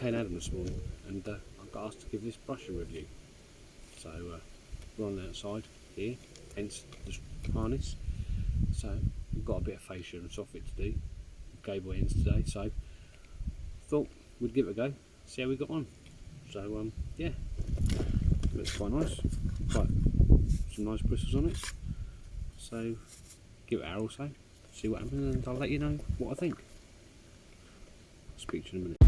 Kane Adam this morning, and I got asked to give this brush a review. So we're on the outside here, hence the harness. So we've got a bit of fascia and soffit to do, gable ends today. So thought we'd give it a go, see how we got on. So yeah, looks quite nice. Quite some nice bristles on it. So give it an hour or so, see what happens, and I'll let you know what I think. I'll speak to you in a minute.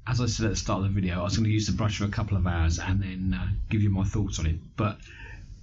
As I said at the start of the video, I was going to use the brush for a couple of hours and then give you my thoughts on it, but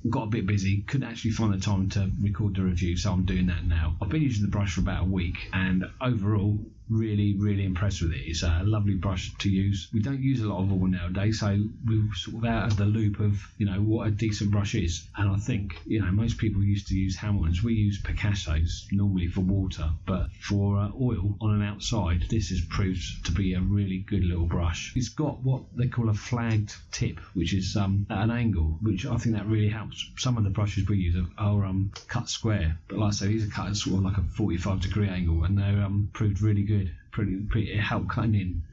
got a bit busy, couldn't actually find the time to record the review, so I'm doing that now. I've been using the brush for about a week, and overall really impressed with it. It's a lovely brush to use. We don't use a lot of oil nowadays, so we're sort of out of the loop of what a decent brush is. And I think most people used to use Hamiltons. We use Picassos normally for water, but for oil on an outside, this has proved to be a really good little brush. It's got what they call a flagged tip, which is at an angle, which I think that really helps. Some of the brushes we use are cut square, but like I say, these are cut at sort of like a 45-degree angle, and they're proved really good. Pretty it helped cutting in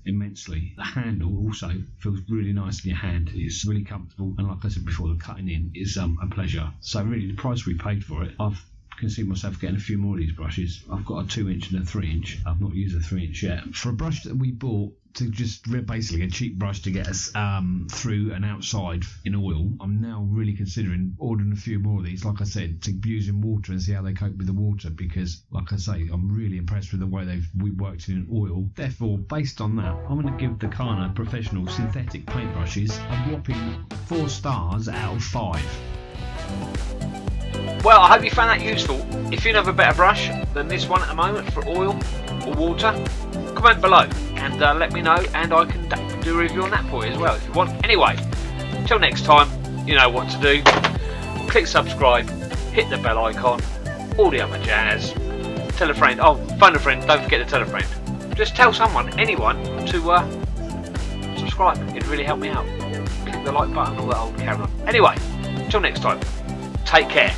immensely. The handle also feels really nice in your hand. It's really comfortable, and like I said before, the cutting in is a pleasure. So really, the price we paid for it, I can see myself getting a few more of these brushes. I've got a 2-inch and a 3-inch. I've not used a 3-inch yet. For a brush that we bought to just basically a cheap brush to get us through and outside in oil, I'm now really considering ordering a few more of these, like I said, to use in water and see how they cope with the water, because like I say, I'm really impressed with the way we worked in oil. Therefore, based on that, I'm going to give the Kana Professional Synthetic Paintbrushes a whopping 4 stars out of 5. Well, I hope you found that useful. If you know of a better brush than this one at the moment for oil or water, comment below and let me know, and I can do a review on that for you as well if you want. Anyway, till next time, you know what to do. Click subscribe, hit the bell icon, all the other jazz. Tell a friend. Oh, phone a friend, don't forget to tell a friend. Just tell someone, anyone, to subscribe. It'd really help me out. Click the like button, all that old camera. Anyway, till next time, take care.